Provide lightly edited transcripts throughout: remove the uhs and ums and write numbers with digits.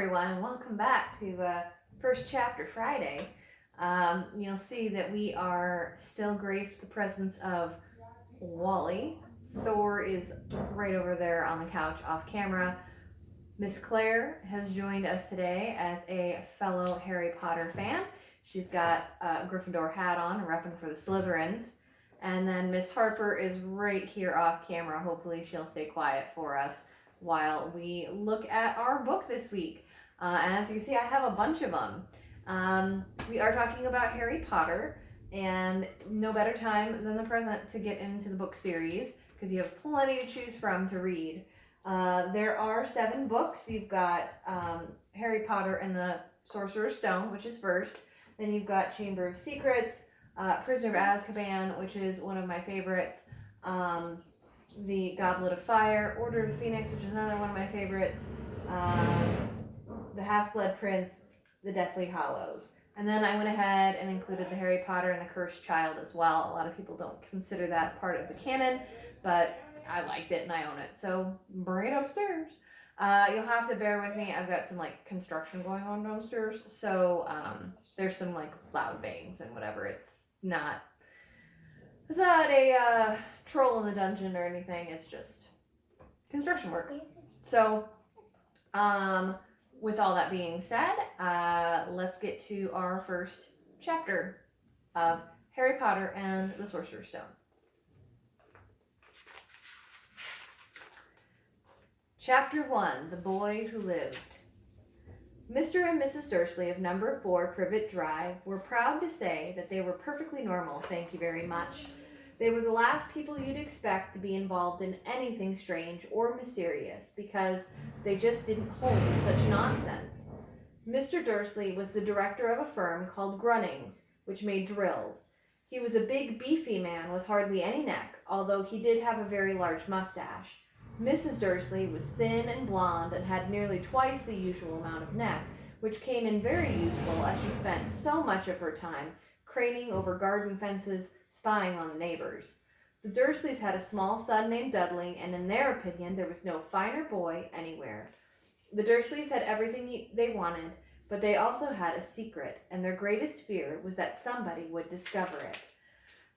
everyone, and welcome back to First Chapter Friday. You'll see that we are still graced with the presence of Wally. Thor is right over there on the couch off camera. Miss Claire has joined us today as a fellow Harry Potter fan. She's got a Gryffindor hat on, repping for the Slytherins. And then Miss Harper is right here off camera. Hopefully she'll stay quiet for us while we look at our book this week. And as you can see, I have a bunch of them. We are talking about Harry Potter, and no better time than the present to get into the book series, because you have plenty to choose from to read. There are 7 books. You've got Harry Potter and the Sorcerer's Stone, which is first. Then you've got Chamber of Secrets, Prisoner of Azkaban, which is one of my favorites. The Goblet of Fire, Order of the Phoenix, which is another one of my favorites. The Half-Blood Prince, The Deathly Hallows. And then I went ahead and included the Harry Potter and the Cursed Child as well. A lot of people don't consider that part of the canon, but I liked it and I own it, so bring it upstairs. You'll have to bear with me. I've got some construction going on downstairs, so there's some loud bangs and whatever. It's not a troll in the dungeon or anything. It's just construction work. So, with all that being said, let's get to our first chapter of Harry Potter and the Sorcerer's Stone. Chapter 1, The Boy Who Lived. Mr. and Mrs. Dursley of number 4 Privet Drive were proud to say that they were perfectly normal, thank you very much. They were the last people you'd expect to be involved in anything strange or mysterious, because they just didn't hold such nonsense. Mr. Dursley was the director of a firm called Grunnings, which made drills. He was a big, beefy man with hardly any neck, although he did have a very large mustache. Mrs. Dursley was thin and blonde and had nearly twice the usual amount of neck, which came in very useful as she spent so much of her time craning over garden fences, spying on the neighbors. The Dursleys had a small son named Dudley, and in their opinion there was no finer boy anywhere. The Dursleys had everything they wanted, but they also had a secret, and their greatest fear was that somebody would discover it.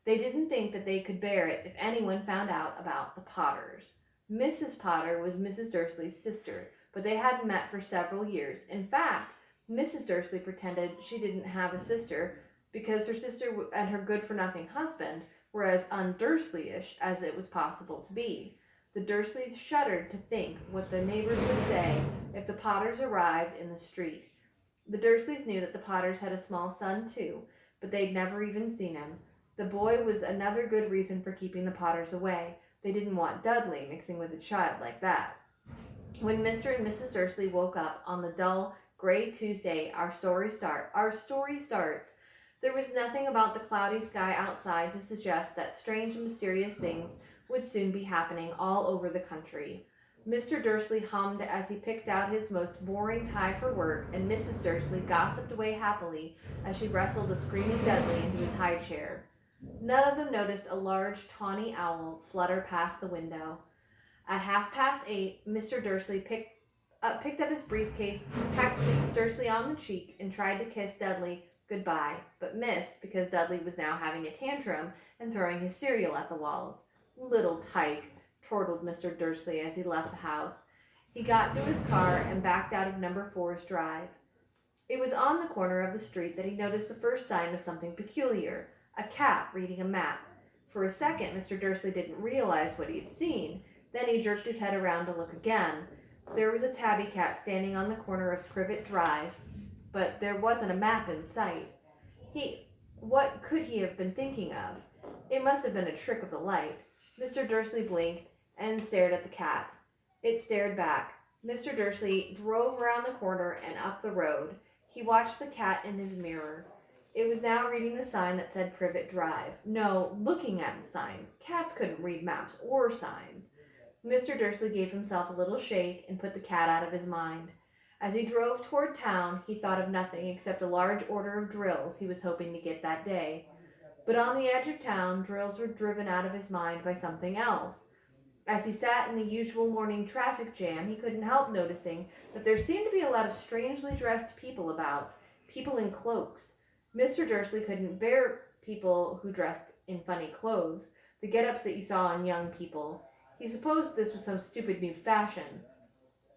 They didn't think that they could bear it if anyone found out about the Potters. Mrs. Potter was Mrs. Dursley's sister, but they hadn't met for several years. In fact, Mrs. Dursley pretended she didn't have a sister because her sister and her good-for-nothing husband were as un-Dursleyish as it was possible to be. The Dursleys shuddered to think what the neighbors would say if the Potters arrived in the street. The Dursleys knew that the Potters had a small son, too, but they'd never even seen him. The boy was another good reason for keeping the Potters away. They didn't want Dudley mixing with a child like that. When Mr. and Mrs. Dursley woke up on the dull, gray Tuesday our story starts, there was nothing about the cloudy sky outside to suggest that strange and mysterious things would soon be happening all over the country. Mr. Dursley hummed as he picked out his most boring tie for work, and Mrs. Dursley gossiped away happily as she wrestled a screaming Dudley into his high chair. None of them noticed a large tawny owl flutter past the window. At 8:30, Mr. Dursley picked up his briefcase, pecked Mrs. Dursley on the cheek, and tried to kiss Dudley goodbye, but missed because Dudley was now having a tantrum and throwing his cereal at the walls. "Little tyke," chortled Mr. Dursley as he left the house. He got into his car and backed out of number 4's drive. It was on the corner of the street that he noticed the first sign of something peculiar. A cat reading a map. For a second, Mr. Dursley didn't realize what he had seen. Then he jerked his head around to look again. There was a tabby cat standing on the corner of Privet Drive, but there wasn't a map in sight. What could he have been thinking of? It must have been a trick of the light. Mr. Dursley blinked and stared at the cat. It stared back. Mr. Dursley drove around the corner and up the road. He watched the cat in his mirror. It was now reading the sign that said Privet Drive. No, looking at the sign. Cats couldn't read maps or signs. Mr. Dursley gave himself a little shake and put the cat out of his mind. As he drove toward town, he thought of nothing except a large order of drills he was hoping to get that day. But on the edge of town, drills were driven out of his mind by something else. As he sat in the usual morning traffic jam, he couldn't help noticing that there seemed to be a lot of strangely dressed people about, people in cloaks. Mr. Dursley couldn't bear people who dressed in funny clothes, the get-ups that you saw on young people. He supposed this was some stupid new fashion.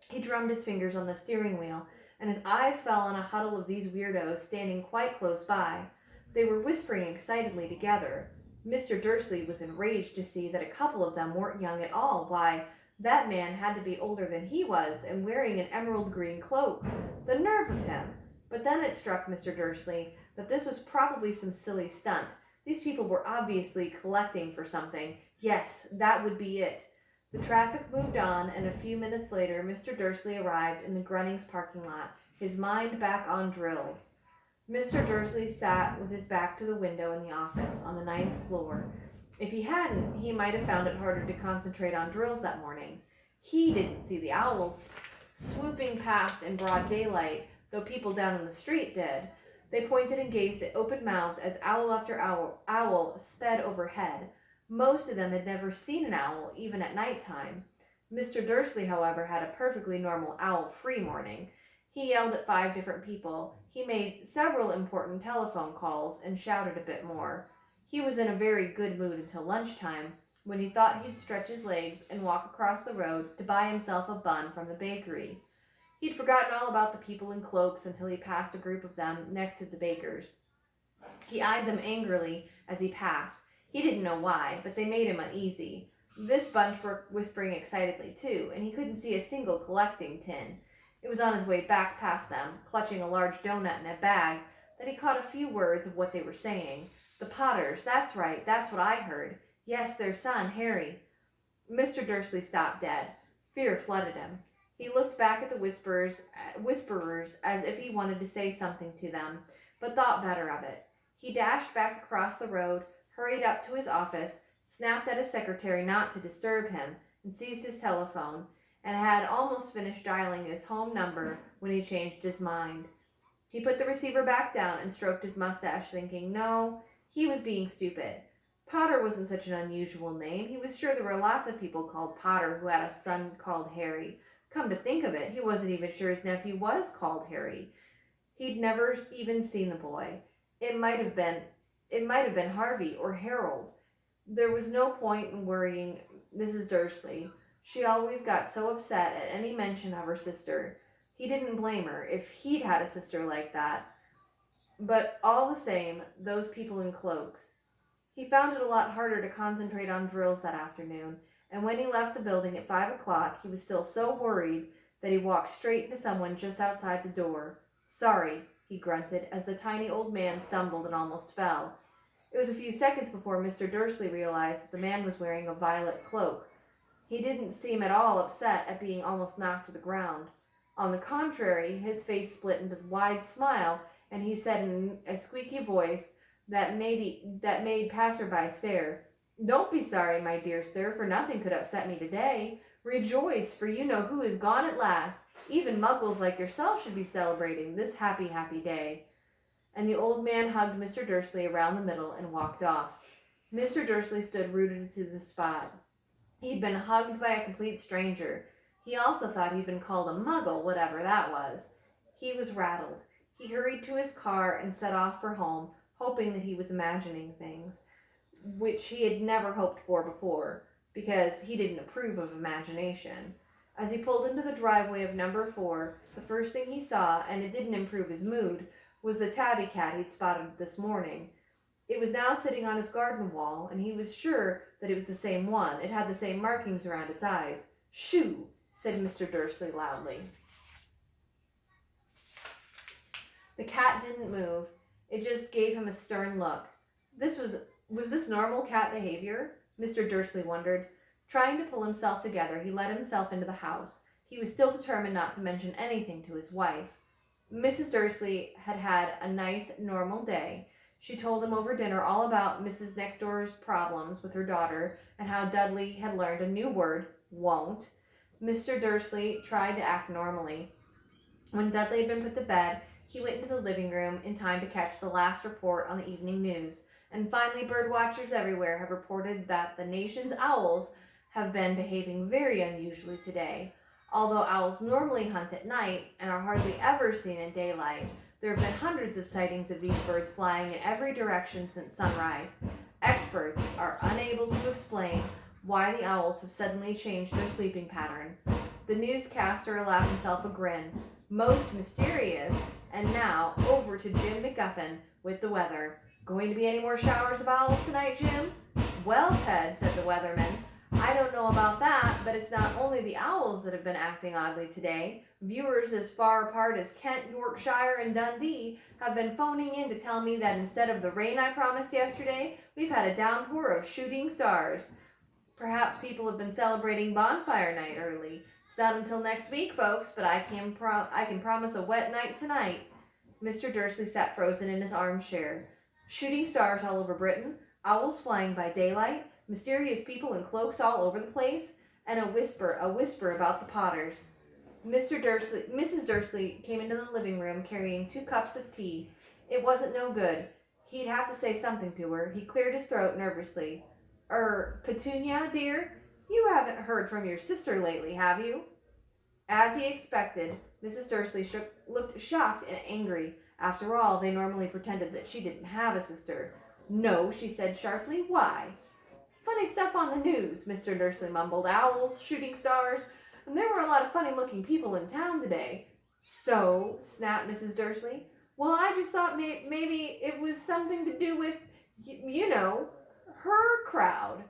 He drummed his fingers on the steering wheel, and his eyes fell on a huddle of these weirdos standing quite close by. They were whispering excitedly together. Mr. Dursley was enraged to see that a couple of them weren't young at all. Why, that man had to be older than he was, and wearing an emerald green cloak. The nerve of him! But then it struck Mr. Dursley that this was probably some silly stunt. These people were obviously collecting for something. Yes, that would be it. The traffic moved on, and a few minutes later Mr. Dursley arrived in the Grunnings parking lot, his mind back on drills. Mr. Dursley sat with his back to the window in the office on the 9th floor. If he hadn't, he might have found it harder to concentrate on drills that morning. He didn't see the owls swooping past in broad daylight, though people down in the street did. They pointed and gazed at open-mouthed as owl after owl sped overhead. Most of them had never seen an owl, even at nighttime. Mr. Dursley, however, had a perfectly normal owl-free morning. He yelled at 5 different people. He made several important telephone calls and shouted a bit more. He was in a very good mood until lunchtime, when he thought he'd stretch his legs and walk across the road to buy himself a bun from the bakery. He'd forgotten all about the people in cloaks until he passed a group of them next to the baker's. He eyed them angrily as he passed. He didn't know why, but they made him uneasy. This bunch were whispering excitedly, too, and he couldn't see a single collecting tin. It was on his way back past them, clutching a large donut in a bag, that he caught a few words of what they were saying. The Potters, that's right, that's what I heard. Yes, their son, Harry. Mr. Dursley stopped dead. Fear flooded him. He looked back at the whisperers as if he wanted to say something to them, but thought better of it. He dashed back across the road, hurried up to his office, snapped at his secretary not to disturb him, and seized his telephone, and had almost finished dialing his home number when he changed his mind. He put the receiver back down and stroked his mustache, thinking, no, he was being stupid. Potter wasn't such an unusual name. He was sure there were lots of people called Potter who had a son called Harry. Come to think of it, he wasn't even sure his nephew was called Harry. He'd never even seen the boy. It might have been Harvey or Harold. There was no point in worrying Mrs. Dursley. She always got so upset at any mention of her sister. He didn't blame her if he'd had a sister like that. But all the same, those people in cloaks. He found it a lot harder to concentrate on drills that afternoon, and when he left the building at 5 o'clock, he was still so worried that he walked straight into someone just outside the door. Sorry, he grunted as the tiny old man stumbled and almost fell. It was a few seconds before Mr. Dursley realized that the man was wearing a violet cloak. He didn't seem at all upset at being almost knocked to the ground. On the contrary, his face split into a wide smile, and he said in a squeaky voice that made passerby stare, "Don't be sorry, my dear sir, for nothing could upset me today. Rejoice, for you know who is gone at last. Even muggles like yourself should be celebrating this happy, happy day." And the old man hugged Mr. Dursley around the middle and walked off. Mr. Dursley stood rooted to the spot. He'd been hugged by a complete stranger. He also thought he'd been called a muggle, whatever that was. He was rattled. He hurried to his car and set off for home, hoping that he was imagining things, which he had never hoped for before, because he didn't approve of imagination. As he pulled into the driveway of number 4, the first thing he saw, and it didn't improve his mood, was the tabby cat he'd spotted this morning. It was now sitting on his garden wall, and he was sure that it was the same one. It had the same markings around its eyes. "Shoo!" said Mr. Dursley loudly. The cat didn't move. It just gave him a stern look. Was this normal cat behavior? Mr. Dursley wondered. Trying to pull himself together, he let himself into the house. He was still determined not to mention anything to his wife. Mrs. Dursley had had a nice, normal day. She told him over dinner all about Mrs. Next Door's problems with her daughter and how Dudley had learned a new word, won't. Mr. Dursley tried to act normally. When Dudley had been put to bed, he went into the living room in time to catch the last report on the evening news. And finally, bird watchers everywhere have reported that the nation's owls have been behaving very unusually today. Although owls normally hunt at night and are hardly ever seen in daylight, there have been hundreds of sightings of these birds flying in every direction since sunrise. Experts are unable to explain why the owls have suddenly changed their sleeping pattern. The newscaster allowed himself a grin. Most mysterious. And now, over to Jim McGuffin with the weather. Going to be any more showers of owls tonight, Jim? Well, Ted, said the weatherman, I don't know about that, but it's not only the owls that have been acting oddly today. Viewers as far apart as Kent, Yorkshire, and Dundee have been phoning in to tell me that instead of the rain I promised yesterday, we've had a downpour of shooting stars. Perhaps people have been celebrating bonfire night early. It's not until next week, folks, but I can promise a wet night tonight. Mr. Dursley sat frozen in his armchair. Shooting stars all over Britain, owls flying by daylight, mysterious people in cloaks all over the place, and a whisper about the Potters. Mrs. Dursley came into the living room carrying 2 cups of tea. It wasn't no good. He'd have to say something to her. He cleared his throat nervously. Petunia, dear, you haven't heard from your sister lately, have you? As he expected, Mrs. Dursley looked shocked and angry. After all, they normally pretended that she didn't have a sister. No, she said sharply. Why? Funny stuff on the news, Mr. Dursley mumbled. Owls, shooting stars, and there were a lot of funny-looking people in town today. So, snapped Mrs. Dursley. Well, I just thought maybe it was something to do with, you know, her crowd.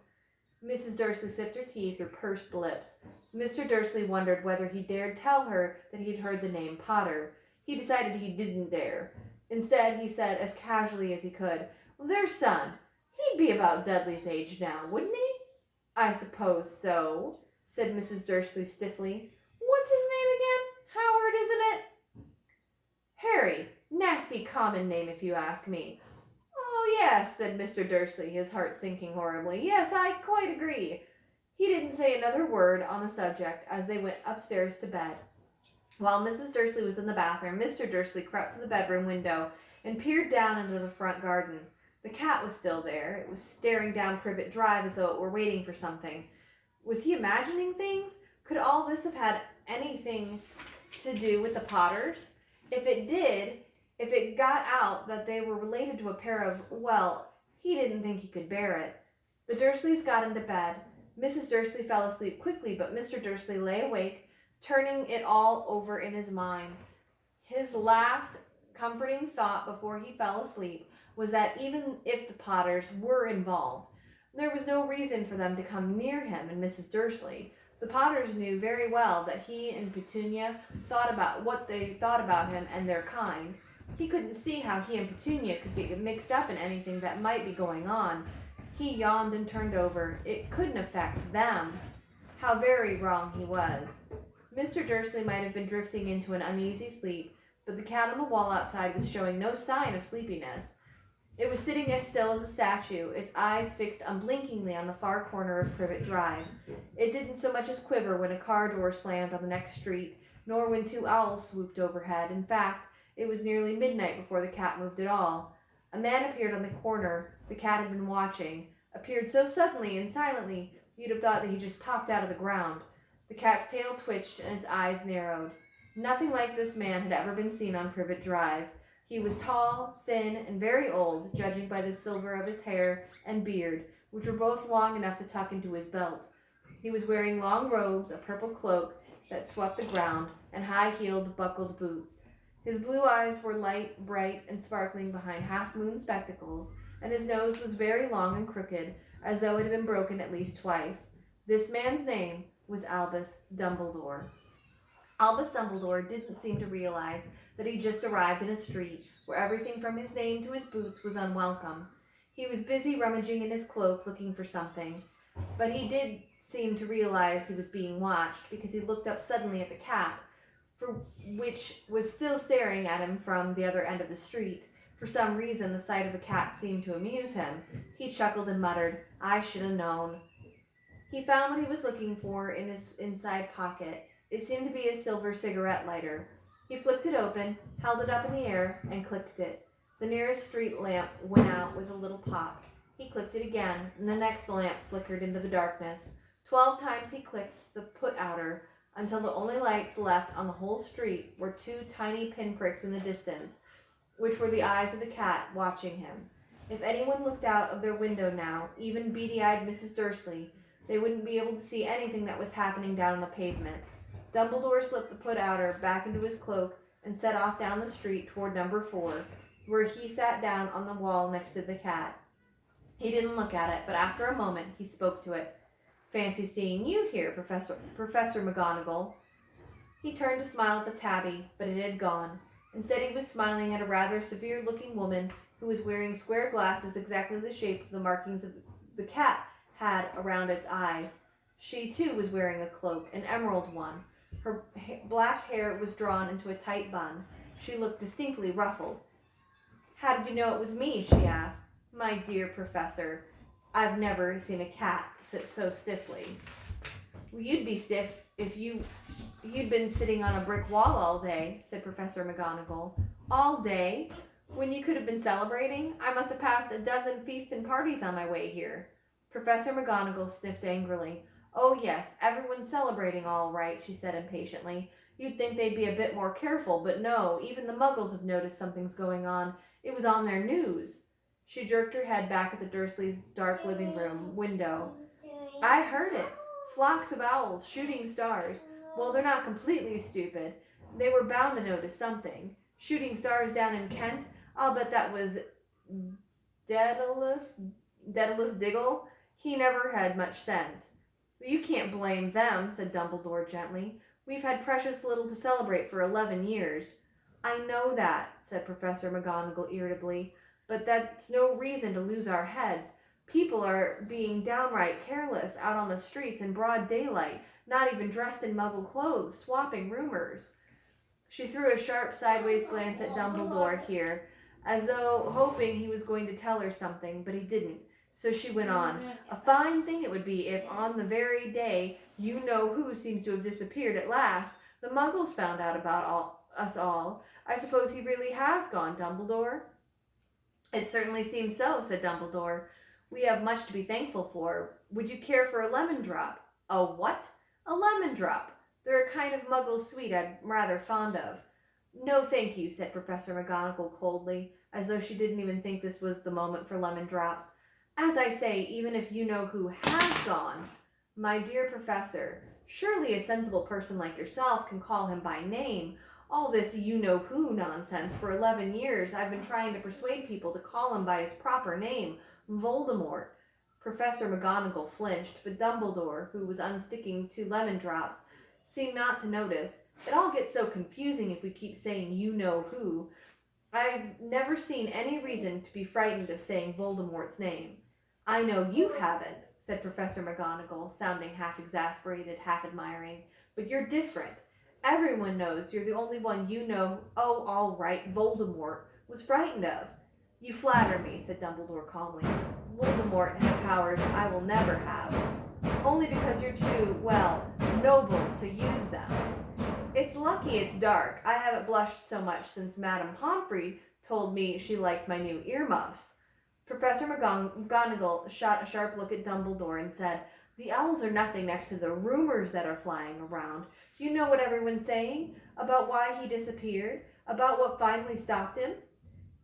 Mrs. Dursley sipped her tea through pursed lips. Mr. Dursley wondered whether he dared tell her that he'd heard the name Potter. He decided he didn't dare. Instead, he said as casually as he could, well, their son. He'd be about Dudley's age now, wouldn't he? I suppose so, said Mrs. Dursley stiffly. What's his name again? Howard, isn't it? Harry. Nasty common name, if you ask me. Oh, yes, said Mr. Dursley, his heart sinking horribly. Yes, I quite agree. He didn't say another word on the subject as they went upstairs to bed. While Mrs. Dursley was in the bathroom, Mr. Dursley crept to the bedroom window and peered down into the front garden. The cat was still there. It was staring down Privet Drive as though it were waiting for something. Was he imagining things? Could all this have had anything to do with the Potters? If it did, if it got out that they were related to a pair of, well, he didn't think he could bear it. The Dursleys got into bed. Mrs. Dursley fell asleep quickly, but Mr. Dursley lay awake, turning it all over in his mind. His last comforting thought before he fell asleep was that even if the Potters were involved, there was no reason for them to come near him and Mrs. Dursley. The Potters knew very well that he and Petunia thought about what they thought about him and their kind. He couldn't see how he and Petunia could get mixed up in anything that might be going on. He yawned and turned over. It couldn't affect them. How very wrong he was. Mr. Dursley might have been drifting into an uneasy sleep, but the cat on the wall outside was showing no sign of sleepiness. It was sitting as still as a statue, its eyes fixed unblinkingly on the far corner of Privet Drive. It didn't so much as quiver when a car door slammed on the next street, nor when 2 owls swooped overhead. In fact, it was nearly midnight before the cat moved at all. A man appeared on the corner the cat had been watching, appeared so suddenly and silently you'd have thought that he just popped out of the ground. The cat's tail twitched and its eyes narrowed. Nothing like this man had ever been seen on Privet Drive. He was tall, thin, and very old, judging by the silver of his hair and beard, which were both long enough to tuck into his belt. He was wearing long robes, a purple cloak that swept the ground, and high-heeled, buckled boots. His blue eyes were light, bright, and sparkling behind half-moon spectacles, and his nose was very long and crooked, as though it had been broken at least twice. This man's name was Albus Dumbledore. Albus Dumbledore didn't seem to realize that he'd just arrived in a street where everything from his name to his boots was unwelcome. He was busy rummaging in his cloak looking for something, but he did seem to realize he was being watched because he looked up suddenly at the cat, which was still staring at him from the other end of the street. For some reason, the sight of the cat seemed to amuse him. He chuckled and muttered, "I should have known." He found what he was looking for in his inside pocket. It seemed to be a silver cigarette lighter. He flicked it open, held it up in the air, and clicked it. The nearest street lamp went out with a little pop. He clicked it again, and the next lamp flickered into the darkness. 12 times he clicked the put-outer until the only lights left on the whole street were 2 tiny pinpricks in the distance, which were the eyes of the cat watching him. If anyone looked out of their window now, even beady-eyed Mrs. Dursley, they wouldn't be able to see anything that was happening down on the pavement. Dumbledore slipped the put-outer back into his cloak and set off down the street toward number 4, where he sat down on the wall next to the cat. He didn't look at it, but after a moment he spoke to it. "Fancy seeing you here, Professor McGonagall." He turned to smile at the tabby, but it had gone. Instead, he was smiling at a rather severe-looking woman who was wearing square glasses exactly the shape of the markings of the cat had around its eyes. She, too, was wearing a cloak, an emerald one. Her black hair was drawn into a tight bun. She looked distinctly ruffled. "How did you know it was me?" she asked. "My dear Professor, I've never seen a cat sit so stiffly." "Well, you'd be stiff if you'd been sitting on a brick wall all day," said Professor McGonagall. "All day? When you could have been celebrating? I must have passed a dozen feasts and parties on my way here." Professor McGonagall sniffed angrily. "Oh, yes, everyone's celebrating all right," she said impatiently. "You'd think they'd be a bit more careful, but no, even the Muggles have noticed something's going on. It was on their news." She jerked her head back at the Dursleys' dark living room window. "I heard it. Flocks of owls, shooting stars. Well, they're not completely stupid. They were bound to notice something. Shooting stars down in Kent? I'll bet that was Daedalus Diggle. He never had much sense." "You can't blame them," said Dumbledore gently. "We've had precious little to celebrate for 11 years. "I know that," said Professor McGonagall irritably, "but that's no reason to lose our heads. People are being downright careless out on the streets in broad daylight, not even dressed in Muggle clothes, swapping rumors." She threw a sharp sideways glance at Dumbledore here, as though hoping he was going to tell her something, but he didn't. So she went on. "A fine thing it would be if, on the very day you-know-who seems to have disappeared at last, the Muggles found out about us all. I suppose he really has gone, Dumbledore?" "It certainly seems so," said Dumbledore. "We have much to be thankful for. Would you care for a lemon drop?" "A what?" "A lemon drop. They're a kind of Muggle sweet I'm rather fond of." "No, thank you," said Professor McGonagall coldly, as though she didn't even think this was the moment for lemon drops. "As I say, even if you-know-who has gone." "My dear Professor, surely a sensible person like yourself can call him by name. All this you-know-who nonsense, for 11 years I've been trying to persuade people to call him by his proper name, Voldemort." Professor McGonagall flinched, but Dumbledore, who was unsticking 2 lemon drops, seemed not to notice. "It all gets so confusing if we keep saying you-know-who. I've never seen any reason to be frightened of saying Voldemort's name." "I know you haven't," said Professor McGonagall, sounding half exasperated, half admiring. "But you're different. Everyone knows you're the only one you know. Oh, all right, Voldemort was frightened of." "You flatter me," said Dumbledore calmly. "Voldemort had powers I will never have. Only because you're too, well, noble to use them. It's lucky it's dark. I haven't blushed so much since Madame Pomfrey told me she liked my new earmuffs." Professor McGonagall shot a sharp look at Dumbledore and said, "The owls are nothing next to the rumors that are flying around. You know what everyone's saying? About why he disappeared? About what finally stopped him?"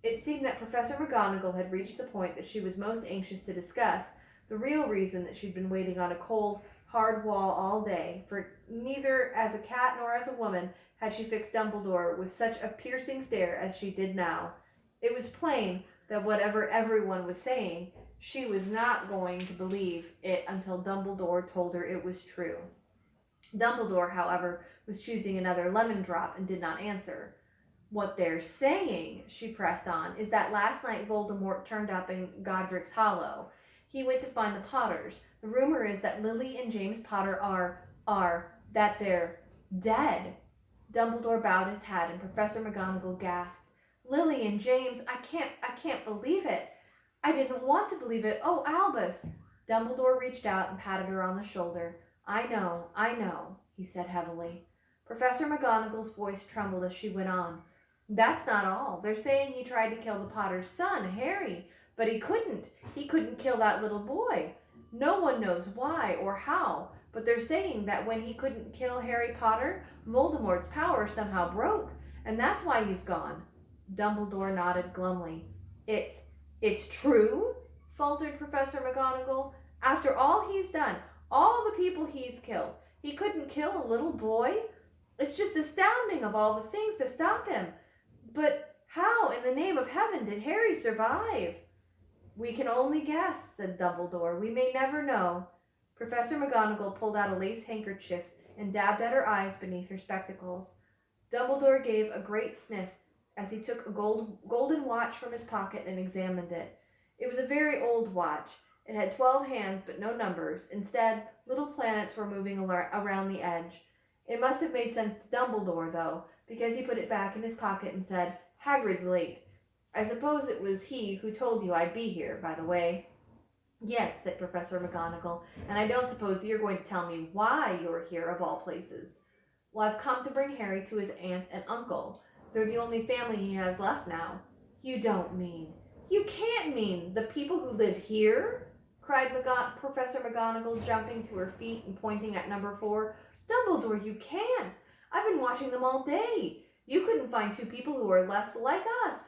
It seemed that Professor McGonagall had reached the point that she was most anxious to discuss, the real reason that she'd been waiting on a cold, hard wall all day, for neither as a cat nor as a woman had she fixed Dumbledore with such a piercing stare as she did now. It was plain that whatever everyone was saying, she was not going to believe it until Dumbledore told her it was true. Dumbledore, however, was choosing another lemon drop and did not answer. "What they're saying," she pressed on, "is that last night Voldemort turned up in Godric's Hollow. He went to find the Potters. The rumor is that Lily and James Potter that they're dead." Dumbledore bowed his head and Professor McGonagall gasped. "Lily and James, I can't believe it. I didn't want to believe it. Oh, Albus." Dumbledore reached out and patted her on the shoulder. I know, he said heavily. Professor McGonagall's voice trembled as she went on. "That's not all. They're saying he tried to kill the Potter's son, Harry, but he couldn't. He couldn't kill that little boy. No one knows why or how, but they're saying that when he couldn't kill Harry Potter, Voldemort's power somehow broke, and that's why he's gone. Dumbledore nodded glumly. It's true? Faltered Professor McGonagall. After all he's done, all the people he's killed, he couldn't kill a little boy? It's just astounding of all the things to stop him. But how in the name of heaven did Harry survive? We can only guess, said Dumbledore. We may never know. Professor McGonagall pulled out a lace handkerchief and dabbed at her eyes beneath her spectacles. Dumbledore gave a great sniff as he took a golden watch from his pocket and examined it. It was a very old watch. It had 12 hands but no numbers. Instead, little planets were moving around the edge. It must have made sense to Dumbledore, though, because he put it back in his pocket and said, Hagrid's late. I suppose it was he who told you I'd be here, by the way. Yes, said Professor McGonagall, and I don't suppose that you're going to tell me why you're here of all places. Well, I've come to bring Harry to his aunt and uncle. They're the only family he has left now. You don't mean. You can't mean the people who live here? Cried Professor McGonagall, jumping to her feet and pointing at number 4. Dumbledore, you can't. I've been watching them all day. You couldn't find 2 people who are less like us.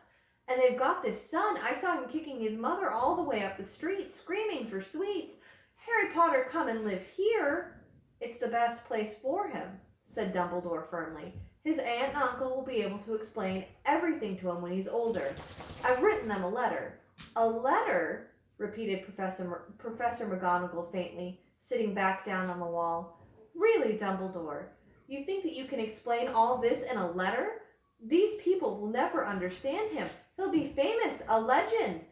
And they've got this son. I saw him kicking his mother all the way up the street, screaming for sweets. Harry Potter, come and live here. It's the best place for him, said Dumbledore firmly. His aunt and uncle will be able to explain everything to him when he's older. I've written them a letter. A letter? Repeated Professor McGonagall faintly, sitting back down on the wall. Really, Dumbledore? You think that you can explain all this in a letter? These people will never understand him. He'll be famous, a legend.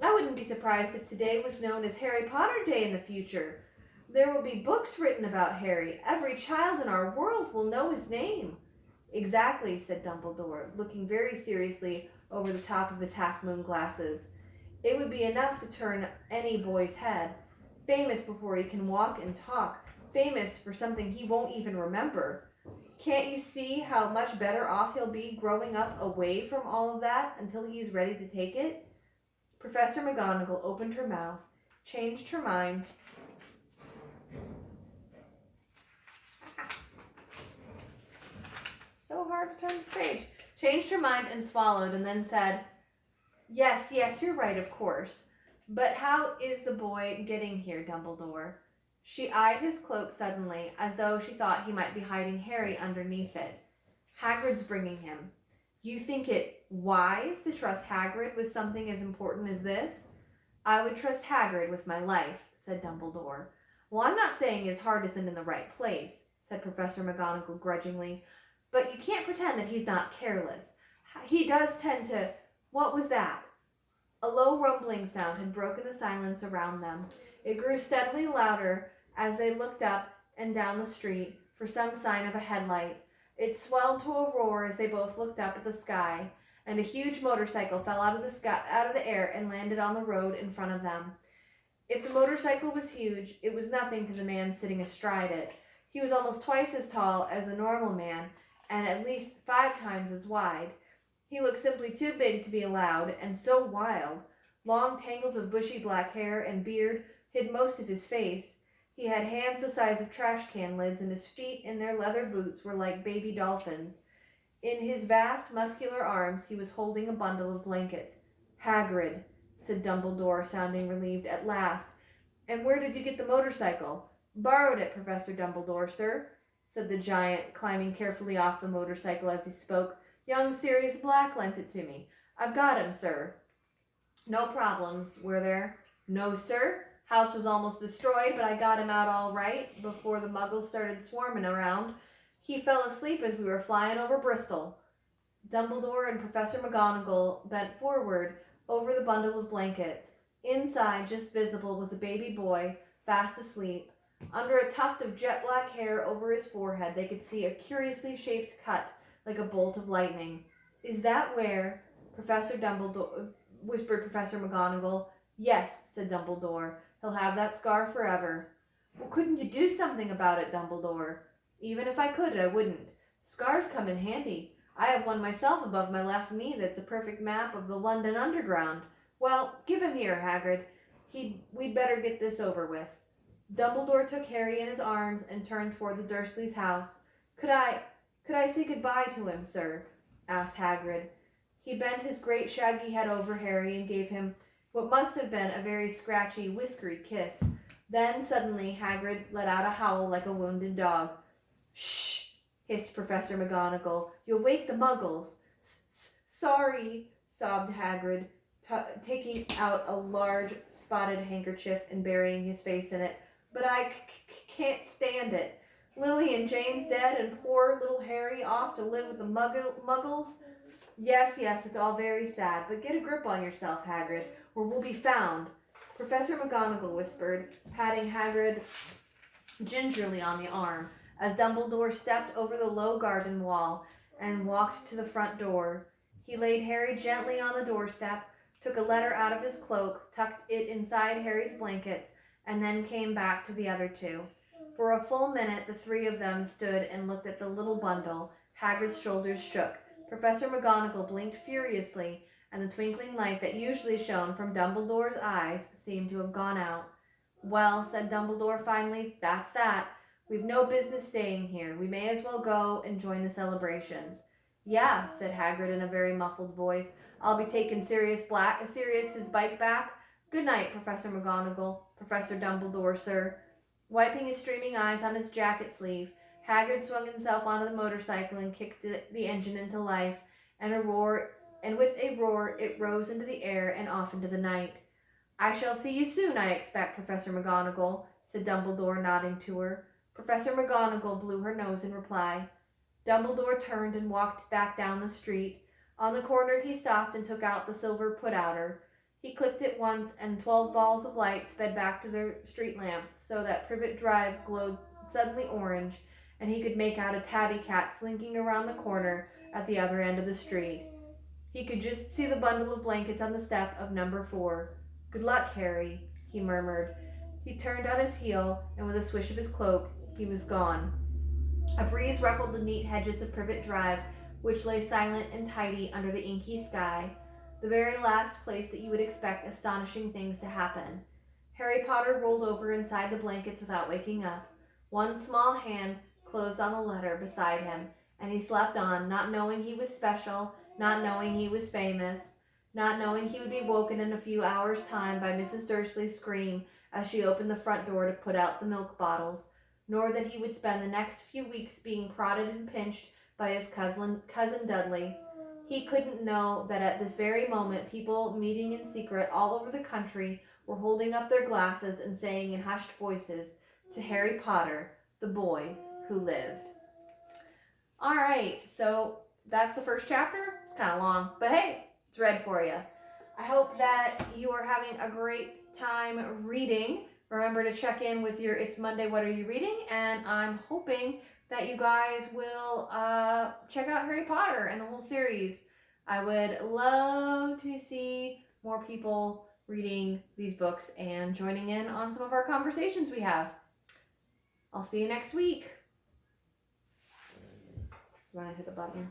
I wouldn't be surprised if today was known as Harry Potter Day in the future. There will be books written about Harry. Every child in our world will know his name. Exactly, said Dumbledore, looking very seriously over the top of his half-moon glasses. It would be enough to turn any boy's head. Famous before he can walk and talk. Famous for something he won't even remember. Can't you see how much better off he'll be growing up away from all of that until he's ready to take it? Professor McGonagall opened her mouth, changed her mind. So hard to turn this page. Changed her mind and swallowed and then said, Yes, you're right, of course. But how is the boy getting here, Dumbledore? She eyed his cloak suddenly, as though she thought he might be hiding Harry underneath it. Hagrid's bringing him. You think it wise to trust Hagrid with something as important as this? I would trust Hagrid with my life, said Dumbledore. Well, I'm not saying his heart isn't in the right place, said Professor McGonagall grudgingly, but you can't pretend that he's not careless. He does tend to... What was that? A low rumbling sound had broken the silence around them. It grew steadily louder as they looked up and down the street for some sign of a headlight. It swelled to a roar as they both looked up at the sky, and a huge motorcycle fell out of the air and landed on the road in front of them. If the motorcycle was huge, it was nothing to the man sitting astride it. He was almost twice as tall as a normal man, and at least 5 times as wide. He looked simply too big to be allowed, and so wild. Long tangles of bushy black hair and beard hid most of his face. He had hands the size of trash can lids, and his feet in their leather boots were like baby dolphins. In his vast, muscular arms he was holding a bundle of blankets. Hagrid, said Dumbledore, sounding relieved at last. And where did you get the motorcycle? Borrowed it, Professor Dumbledore, sir, said the giant, climbing carefully off the motorcycle as he spoke. Young Sirius Black lent it to me. I've got him, sir. No problems, were there? No, sir. House was almost destroyed, but I got him out all right before the muggles started swarming around. He fell asleep as we were flying over Bristol. Dumbledore and Professor McGonagall bent forward over the bundle of blankets. Inside, just visible, was a baby boy, fast asleep. Under a tuft of jet black hair over his forehead, they could see a curiously shaped cut like a bolt of lightning. Is that where? Whispered Professor McGonagall. Yes, said Dumbledore. He'll have that scar forever. Well, couldn't you do something about it, Dumbledore? Even if I could, I wouldn't. Scars come in handy. I have one myself above my left knee that's a perfect map of the London Underground. Well, give him here, Hagrid. We'd better get this over with. Dumbledore took Harry in his arms and turned toward the Dursleys' house. Could I say goodbye to him, sir? Asked Hagrid. He bent his great shaggy head over Harry and gave him what must have been a very scratchy, whiskery kiss. Then, suddenly, Hagrid let out a howl like a wounded dog. Shh! Hissed Professor McGonagall. You'll wake the Muggles. Sorry, sobbed Hagrid, taking out a large spotted handkerchief and burying his face in it. But I can't stand it. Lily and James dead and poor little Harry off to live with the Muggles. Yes, it's all very sad, but get a grip on yourself, Hagrid, or we'll be found. Professor McGonagall whispered, patting Hagrid gingerly on the arm, as Dumbledore stepped over the low garden wall and walked to the front door. He laid Harry gently on the doorstep, took a letter out of his cloak, tucked it inside Harry's blankets, and then came back to the other two. For a full minute, the three of them stood and looked at the little bundle. Hagrid's shoulders shook. Professor McGonagall blinked furiously, and the twinkling light that usually shone from Dumbledore's eyes seemed to have gone out. Well, said Dumbledore finally, that's that. We've no business staying here. We may as well go and join the celebrations. Yeah, said Hagrid in a very muffled voice. I'll be taking Sirius his bike back. Good night, Professor McGonagall. Professor Dumbledore, sir. Wiping his streaming eyes on his jacket sleeve, Hagrid swung himself onto the motorcycle and kicked the engine into life, and with a roar it rose into the air and off into the night. I shall see you soon, I expect, Professor McGonagall, said Dumbledore, nodding to her. Professor McGonagall blew her nose in reply. Dumbledore turned and walked back down the street. On the corner he stopped and took out the silver put-outer. He clicked it once, and 12 balls of light sped back to their street lamps so that Privet Drive glowed suddenly orange, and he could make out a tabby cat slinking around the corner at the other end of the street. He could just see the bundle of blankets on the step of number 4. Good luck, Harry, he murmured. He turned on his heel, and with a swish of his cloak, he was gone. A breeze ruffled the neat hedges of Privet Drive, which lay silent and tidy under the inky sky, the very last place that you would expect astonishing things to happen. Harry Potter rolled over inside the blankets without waking up. One small hand closed on the letter beside him, and he slept on, not knowing he was special, not knowing he was famous, not knowing he would be woken in a few hours' time by Mrs. Dursley's scream as she opened the front door to put out the milk bottles, nor that he would spend the next few weeks being prodded and pinched by his cousin Dudley. He couldn't know that at this very moment people meeting in secret all over the country were holding up their glasses and saying in hushed voices, to Harry Potter, the boy who lived. All right, so that's the first chapter. It's kind of long, but hey, it's read for you. I hope that you are having a great time reading. Remember to check in with your It's Monday, What Are You Reading? And I'm hoping that you guys will check out Harry Potter and the whole series. I would love to see more people reading these books and joining in on some of our conversations we have. I'll see you next week. You want to hit the button?